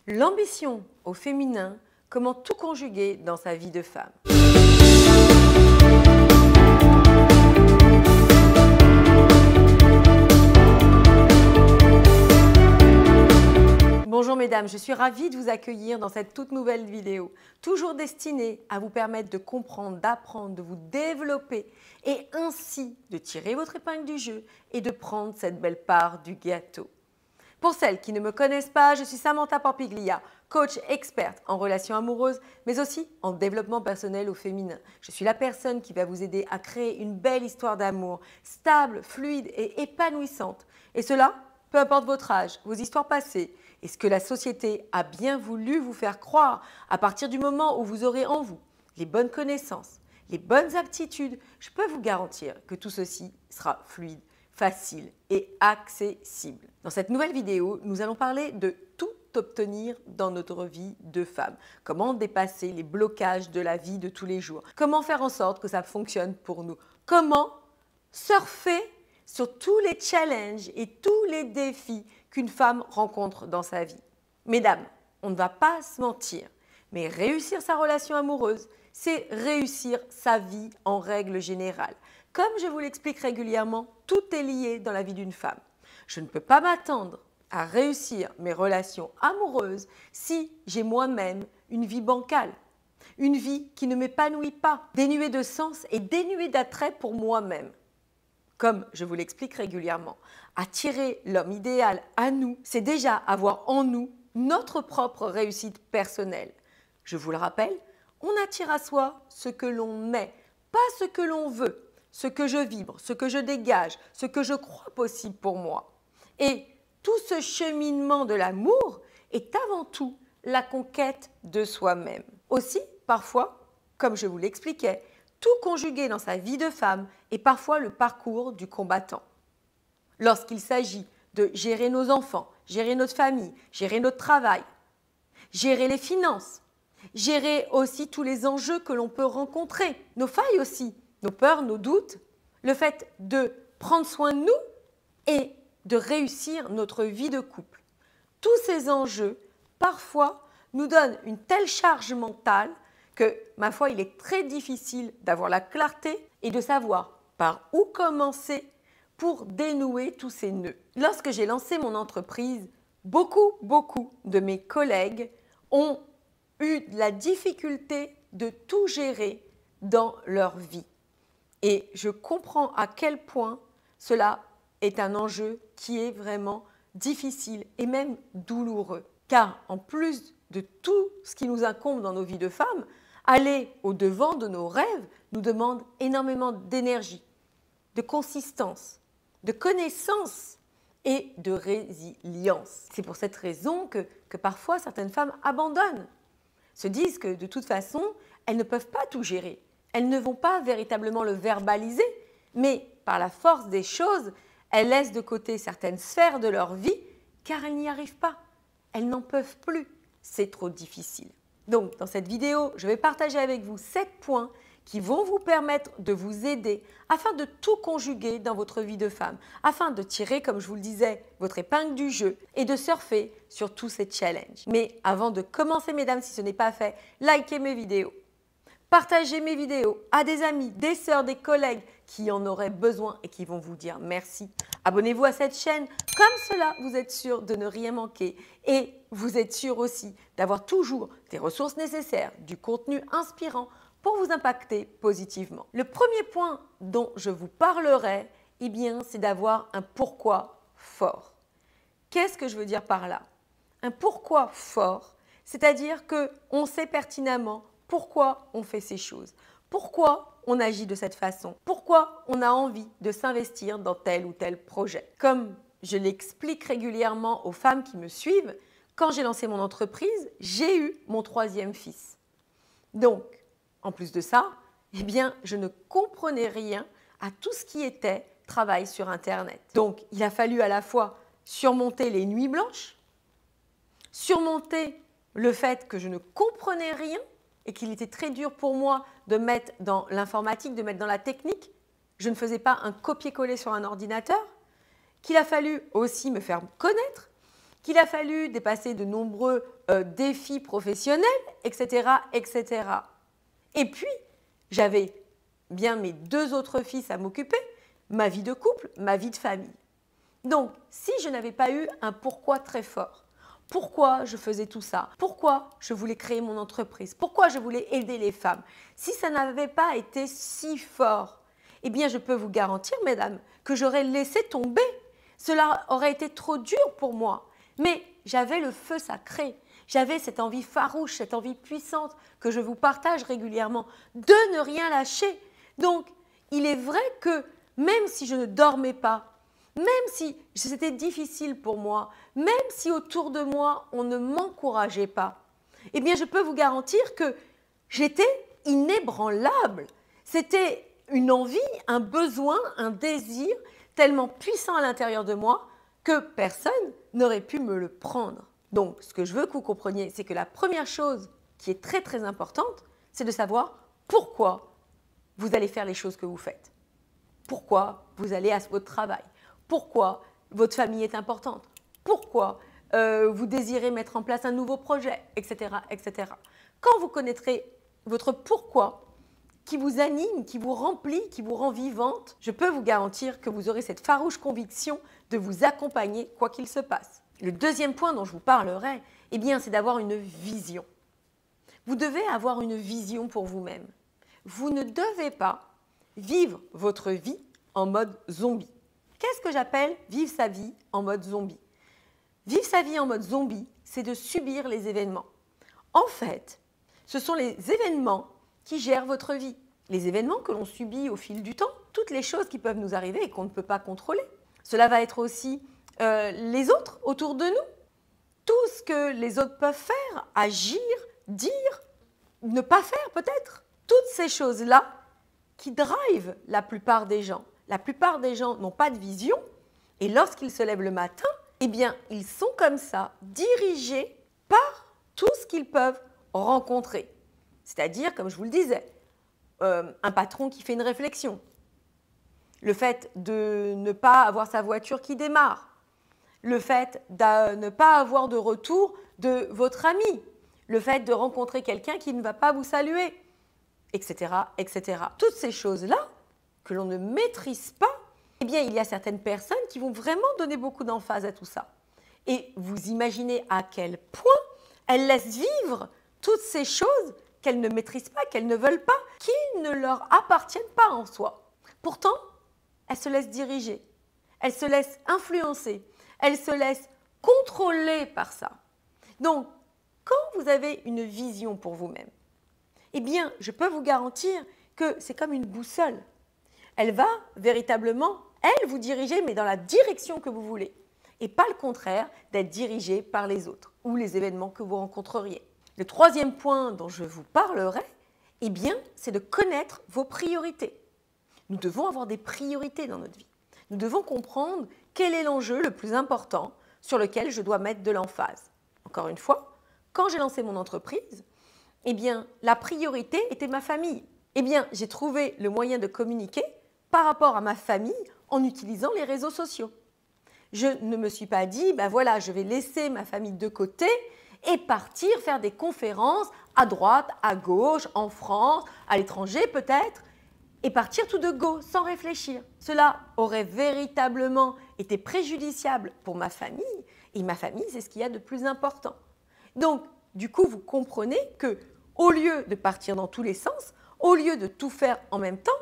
L'ambition au féminin, comment tout conjuguer dans sa vie de femme. Bonjour mesdames, je suis ravie de vous accueillir dans cette toute nouvelle vidéo, toujours destinée à vous permettre de comprendre, d'apprendre, de vous développer et ainsi de tirer votre épingle du jeu et de prendre cette belle part du gâteau. Pour celles qui ne me connaissent pas, je suis Samantha Pampiglia, coach experte en relations amoureuses, mais aussi en développement personnel au féminin. Je suis la personne qui va vous aider à créer une belle histoire d'amour, stable, fluide et épanouissante. Et cela, peu importe votre âge, vos histoires passées et ce que la société a bien voulu vous faire croire à partir du moment où vous aurez en vous les bonnes connaissances, les bonnes aptitudes, je peux vous garantir que tout ceci sera fluide, facile et accessible. Dans cette nouvelle vidéo, nous allons parler de tout obtenir dans notre vie de femme. Comment dépasser les blocages de la vie de tous les jours. Comment faire en sorte que ça fonctionne pour nous. Comment surfer sur tous les challenges et tous les défis qu'une femme rencontre dans sa vie. Mesdames, on ne va pas se mentir, mais réussir sa relation amoureuse, c'est réussir sa vie en règle générale. Comme je vous l'explique régulièrement, tout est lié dans la vie d'une femme. Je ne peux pas m'attendre à réussir mes relations amoureuses si j'ai moi-même une vie bancale, une vie qui ne m'épanouit pas, dénuée de sens et dénuée d'attrait pour moi-même. Comme je vous l'explique régulièrement, attirer l'homme idéal à nous, c'est déjà avoir en nous notre propre réussite personnelle. Je vous le rappelle, on attire à soi ce que l'on est, pas ce que l'on veut, ce que je vibre, ce que je dégage, ce que je crois possible pour moi. Et tout ce cheminement de l'amour est avant tout la conquête de soi-même. Aussi, parfois, comme je vous l'expliquais, tout conjuguer dans sa vie de femme est parfois le parcours du combattant. Lorsqu'il s'agit de gérer nos enfants, gérer notre famille, gérer notre travail, gérer les finances, gérer aussi tous les enjeux que l'on peut rencontrer, nos failles aussi, nos peurs, nos doutes, le fait de prendre soin de nous et de réussir notre vie de couple. Tous ces enjeux, parfois, nous donnent une telle charge mentale que, ma foi, il est très difficile d'avoir la clarté et de savoir par où commencer pour dénouer tous ces nœuds. Lorsque j'ai lancé mon entreprise, beaucoup de mes collègues ont eu la difficulté de tout gérer dans leur vie. Et je comprends à quel point cela est un enjeu qui est vraiment difficile et même douloureux. Car en plus de tout ce qui nous incombe dans nos vies de femmes, aller au-devant de nos rêves nous demande énormément d'énergie, de consistance, de connaissance et de résilience. C'est pour cette raison que parfois certaines femmes abandonnent, se disent que de toute façon, elles ne peuvent pas tout gérer. Elles ne vont pas véritablement le verbaliser, mais par la force des choses, elles laissent de côté certaines sphères de leur vie car elles n'y arrivent pas. Elles n'en peuvent plus. C'est trop difficile. Donc, dans cette vidéo, je vais partager avec vous 7 points qui vont vous permettre de vous aider afin de tout conjuguer dans votre vie de femme, afin de tirer, comme je vous le disais, votre épingle du jeu et de surfer sur tous ces challenges. Mais avant de commencer, mesdames, si ce n'est pas fait, likez mes vidéos. Partagez mes vidéos à des amis, des sœurs, des collègues qui en auraient besoin et qui vont vous dire merci. Abonnez-vous à cette chaîne, comme cela vous êtes sûr de ne rien manquer et vous êtes sûr aussi d'avoir toujours des ressources nécessaires, du contenu inspirant pour vous impacter positivement. Le premier point dont je vous parlerai, eh bien, c'est d'avoir un pourquoi fort. Qu'est-ce que je veux dire par là? Un pourquoi fort, c'est-à-dire qu'on sait pertinemment pourquoi on fait ces choses, pourquoi on agit de cette façon, pourquoi on a envie de s'investir dans tel ou tel projet. Comme je l'explique régulièrement aux femmes qui me suivent, quand j'ai lancé mon entreprise, j'ai eu mon 3e fils. Donc, en plus de ça, eh bien, je ne comprenais rien à tout ce qui était travail sur Internet. Donc, il a fallu à la fois surmonter les nuits blanches, surmonter le fait que je ne comprenais rien et qu'il était très dur pour moi de mettre dans l'informatique, de mettre dans la technique. Je ne faisais pas un copier-coller sur un ordinateur, qu'il a fallu aussi me faire connaître, qu'il a fallu dépasser de nombreux défis professionnels, etc., etc. Et puis, j'avais bien mes 2 autres fils à m'occuper, ma vie de couple, ma vie de famille. Donc, si je n'avais pas eu un pourquoi très fort, pourquoi je faisais tout ça, pourquoi je voulais créer mon entreprise, pourquoi je voulais aider les femmes, si ça n'avait pas été si fort, eh bien, je peux vous garantir, mesdames, que j'aurais laissé tomber. Cela aurait été trop dur pour moi. Mais j'avais le feu sacré. J'avais cette envie farouche, cette envie puissante que je vous partage régulièrement de ne rien lâcher. Donc, il est vrai que même si je ne dormais pas, même si c'était difficile pour moi, même si autour de moi on ne m'encourageait pas, eh bien je peux vous garantir que j'étais inébranlable. C'était une envie, un besoin, un désir tellement puissant à l'intérieur de moi que personne n'aurait pu me le prendre. Donc, ce que je veux que vous compreniez, c'est que la première chose qui est très très importante, c'est de savoir pourquoi vous allez faire les choses que vous faites. Pourquoi vous allez à votre travail. Pourquoi votre famille est importante. Pourquoi vous désirez mettre en place un nouveau projet, etc., etc. Quand vous connaîtrez votre pourquoi, qui vous anime, qui vous remplit, qui vous rend vivante, je peux vous garantir que vous aurez cette farouche conviction de vous accompagner quoi qu'il se passe. Le deuxième point dont je vous parlerai, eh bien, c'est d'avoir une vision. Vous devez avoir une vision pour vous-même. Vous ne devez pas vivre votre vie en mode zombie. Qu'est-ce que j'appelle vivre sa vie en mode zombie? Vivre sa vie en mode zombie, c'est de subir les événements. En fait, ce sont les événements qui gèrent votre vie. Les événements que l'on subit au fil du temps, toutes les choses qui peuvent nous arriver et qu'on ne peut pas contrôler. Cela va être aussi les autres autour de nous. Tout ce que les autres peuvent faire, agir, dire, ne pas faire peut-être. Toutes ces choses-là qui drivent la plupart des gens. La plupart des gens n'ont pas de vision et lorsqu'ils se lèvent le matin, eh bien, ils sont comme ça, dirigés par tout ce qu'ils peuvent rencontrer. C'est-à-dire, comme je vous le disais, un patron qui fait une réflexion, le fait de ne pas avoir sa voiture qui démarre, le fait de ne pas avoir de retour de votre ami, le fait de rencontrer quelqu'un qui ne va pas vous saluer, etc., etc. Toutes ces choses-là que l'on ne maîtrise pas, eh bien, il y a certaines personnes qui vont vraiment donner beaucoup d'emphase à tout ça. Et vous imaginez à quel point elles laissent vivre toutes ces choses qu'elles ne maîtrisent pas, qu'elles ne veulent pas, qui ne leur appartiennent pas en soi. Pourtant, elles se laissent diriger, elles se laissent influencer, elles se laissent contrôler par ça. Donc, quand vous avez une vision pour vous-même, eh bien, je peux vous garantir que c'est comme une boussole. Elle va véritablement, elle, vous diriger, mais dans la direction que vous voulez. Et pas le contraire d'être dirigé par les autres ou les événements que vous rencontreriez. Le troisième point dont je vous parlerai, eh bien, c'est de connaître vos priorités. Nous devons avoir des priorités dans notre vie. Nous devons comprendre quel est l'enjeu le plus important sur lequel je dois mettre de l'emphase. Encore une fois, quand j'ai lancé mon entreprise, eh bien, la priorité était ma famille. Eh bien, j'ai trouvé le moyen de communiquer par rapport à ma famille en utilisant les réseaux sociaux. Je ne me suis pas dit, ben voilà, je vais laisser ma famille de côté et partir faire des conférences à droite, à gauche, en France, à l'étranger peut-être, et partir tout de go, sans réfléchir. Cela aurait véritablement été préjudiciable pour ma famille, et ma famille, c'est ce qu'il y a de plus important. Donc, du coup, vous comprenez que, au lieu de partir dans tous les sens, au lieu de tout faire en même temps,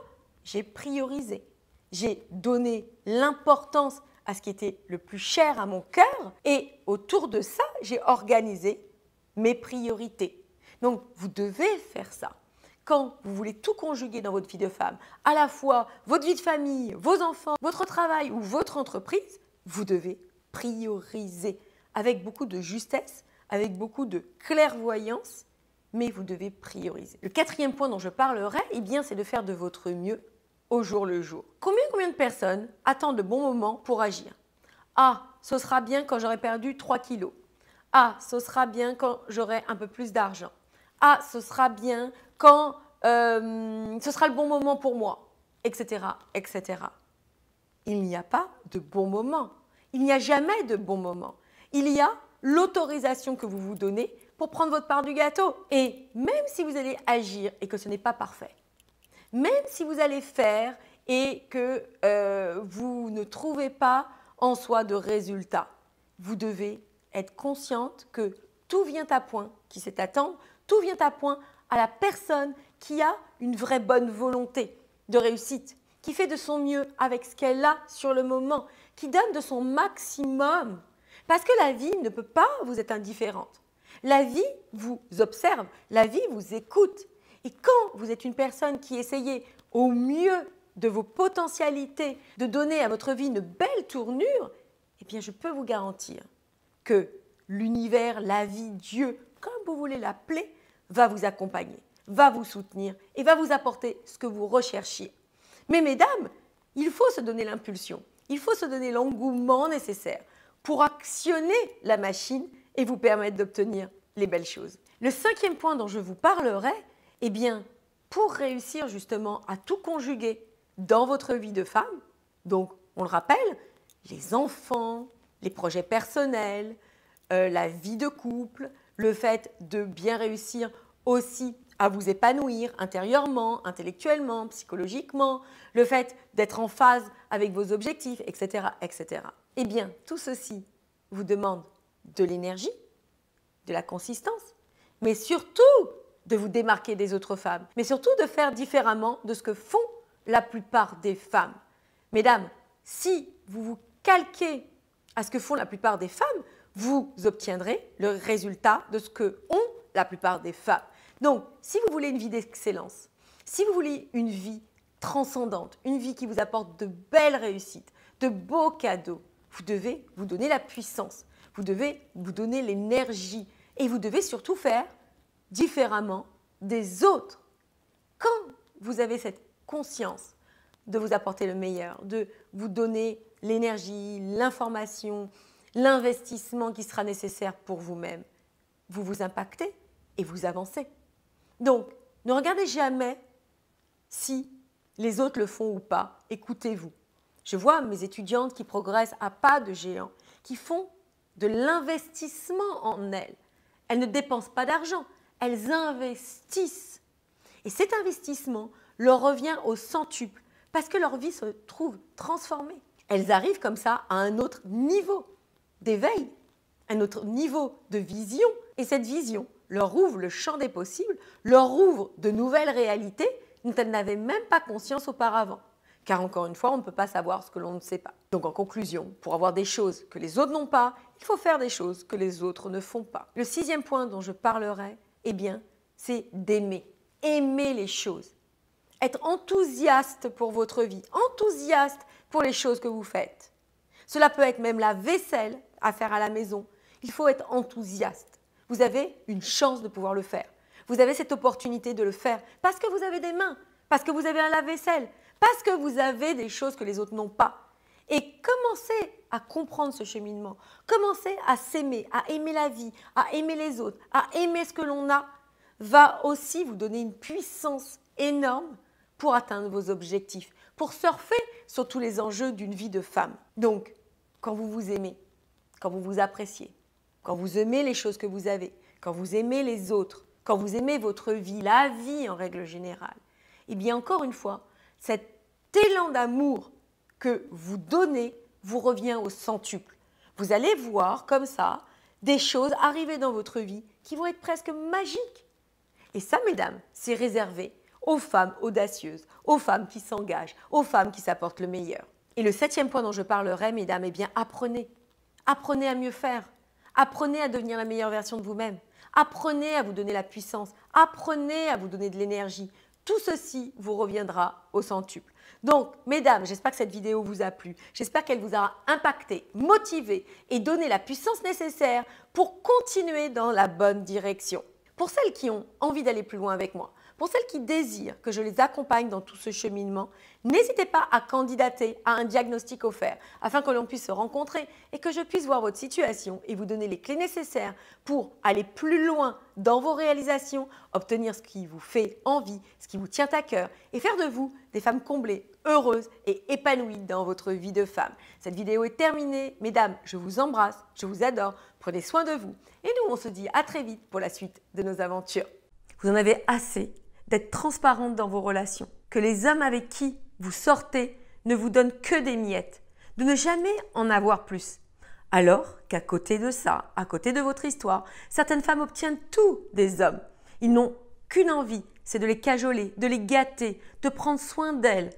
j'ai priorisé. J'ai donné l'importance à ce qui était le plus cher à mon cœur et autour de ça, j'ai organisé mes priorités. Donc, vous devez faire ça. Quand vous voulez tout conjuguer dans votre vie de femme, à la fois votre vie de famille, vos enfants, votre travail ou votre entreprise, vous devez prioriser avec beaucoup de justesse, avec beaucoup de clairvoyance, mais vous devez prioriser. Le quatrième point dont je parlerai, eh bien, c'est de faire de votre mieux au jour le jour. Combien de personnes attendent le bon moment pour agir? Ah, ce sera bien quand j'aurai perdu 3 kilos. Ah, ce sera bien quand j'aurai un peu plus d'argent. Ah, ce sera bien quand ce sera le bon moment pour moi, etc., etc. Il n'y a pas de bon moment. Il n'y a jamais de bon moment. Il y a l'autorisation que vous vous donnez pour prendre votre part du gâteau. Et même si vous allez agir et que ce n'est pas parfait, même si vous allez faire et que vous ne trouvez pas en soi de résultat, vous devez être consciente que tout vient à point qui sait attendre, tout vient à point à la personne qui a une vraie bonne volonté de réussite, qui fait de son mieux avec ce qu'elle a sur le moment, qui donne de son maximum. Parce que la vie ne peut pas vous être indifférente. La vie vous observe, la vie vous écoute. Et quand vous êtes une personne qui essayez au mieux de vos potentialités de donner à votre vie une belle tournure, eh bien je peux vous garantir que l'univers, la vie, Dieu, comme vous voulez l'appeler, va vous accompagner, va vous soutenir et va vous apporter ce que vous recherchiez. Mais mesdames, il faut se donner l'impulsion, il faut se donner l'engouement nécessaire pour actionner la machine et vous permettre d'obtenir les belles choses. Le cinquième point dont je vous parlerai, eh bien, pour réussir justement à tout conjuguer dans votre vie de femme, donc on le rappelle, les enfants, les projets personnels, la vie de couple, le fait de bien réussir aussi à vous épanouir intérieurement, intellectuellement, psychologiquement, le fait d'être en phase avec vos objectifs, etc., etc. Eh bien, tout ceci vous demande de l'énergie, de la consistance, mais surtout de vous démarquer des autres femmes, mais surtout de faire différemment de ce que font la plupart des femmes. Mesdames, si vous vous calquez à ce que font la plupart des femmes, vous obtiendrez le résultat de ce que ont la plupart des femmes. Donc, si vous voulez une vie d'excellence, si vous voulez une vie transcendante, une vie qui vous apporte de belles réussites, de beaux cadeaux, vous devez vous donner la puissance, vous devez vous donner l'énergie et vous devez surtout faire différemment des autres. Quand vous avez cette conscience de vous apporter le meilleur, de vous donner l'énergie, l'information, l'investissement qui sera nécessaire pour vous-même, vous vous impactez et vous avancez. Donc, ne regardez jamais si les autres le font ou pas. Écoutez-vous. Je vois mes étudiantes qui progressent à pas de géant, qui font de l'investissement en elles. Elles ne dépensent pas d'argent, elles investissent. Et cet investissement leur revient au centuple parce que leur vie se trouve transformée. Elles arrivent comme ça à un autre niveau d'éveil, un autre niveau de vision. Et cette vision leur ouvre le champ des possibles, leur ouvre de nouvelles réalités dont elles n'avaient même pas conscience auparavant. Car encore une fois, on ne peut pas savoir ce que l'on ne sait pas. Donc en conclusion, pour avoir des choses que les autres n'ont pas, il faut faire des choses que les autres ne font pas. Le sixième point dont je parlerai, eh bien, c'est d'aimer. Aimer les choses. Être enthousiaste pour votre vie, enthousiaste pour les choses que vous faites. Cela peut être même la vaisselle à faire à la maison. Il faut être enthousiaste. Vous avez une chance de pouvoir le faire. Vous avez cette opportunité de le faire parce que vous avez des mains, parce que vous avez un lave-vaisselle, parce que vous avez des choses que les autres n'ont pas. Et commencez à comprendre ce cheminement, commencez à s'aimer, à aimer la vie, à aimer les autres, à aimer ce que l'on a, va aussi vous donner une puissance énorme pour atteindre vos objectifs, pour surfer sur tous les enjeux d'une vie de femme. Donc, quand vous vous aimez, quand vous vous appréciez, quand vous aimez les choses que vous avez, quand vous aimez les autres, quand vous aimez votre vie, la vie en règle générale, eh bien encore une fois, cet élan d'amour que vous donnez vous revient au centuple. Vous allez voir comme ça des choses arriver dans votre vie qui vont être presque magiques. Et ça, mesdames, c'est réservé aux femmes audacieuses, aux femmes qui s'engagent, aux femmes qui s'apportent le meilleur. Et le septième point dont je parlerai, mesdames, eh bien apprenez. Apprenez à mieux faire. Apprenez à devenir la meilleure version de vous-même. Apprenez à vous donner la puissance. Apprenez à vous donner de l'énergie. Tout ceci vous reviendra au centuple. Donc, mesdames, j'espère que cette vidéo vous a plu. J'espère qu'elle vous aura impacté, motivé et donné la puissance nécessaire pour continuer dans la bonne direction. Pour celles qui ont envie d'aller plus loin avec moi, Pour celles qui désirent que je les accompagne dans tout ce cheminement, n'hésitez pas à candidater à un diagnostic offert afin que l'on puisse se rencontrer et que je puisse voir votre situation et vous donner les clés nécessaires pour aller plus loin dans vos réalisations, obtenir ce qui vous fait envie, ce qui vous tient à cœur et faire de vous des femmes comblées, heureuses et épanouies dans votre vie de femme. Cette vidéo est terminée. Mesdames, je vous embrasse, je vous adore, prenez soin de vous. Et nous, on se dit à très vite pour la suite de nos aventures. Vous en avez assez d'être transparente dans vos relations, que les hommes avec qui vous sortez ne vous donnent que des miettes, de ne jamais en avoir plus. Alors qu'à côté de ça, à côté de votre histoire, certaines femmes obtiennent tout des hommes. Ils n'ont qu'une envie, c'est de les cajoler, de les gâter, de prendre soin d'elles.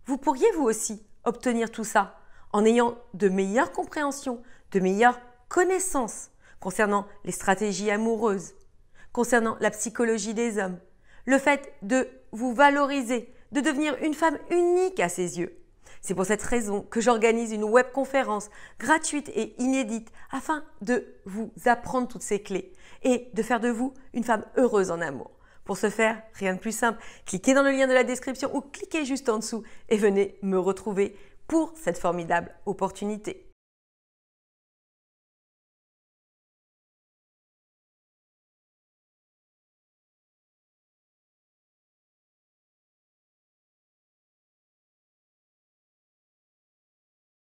Vous pourriez vous aussi obtenir tout ça en ayant de meilleures compréhensions, de meilleures connaissances concernant les stratégies amoureuses, concernant la psychologie des hommes, le fait de vous valoriser, de devenir une femme unique à ses yeux. C'est pour cette raison que j'organise une webconférence gratuite et inédite afin de vous apprendre toutes ces clés et de faire de vous une femme heureuse en amour. Pour ce faire, rien de plus simple, cliquez dans le lien de la description ou cliquez juste en dessous et venez me retrouver pour cette formidable opportunité.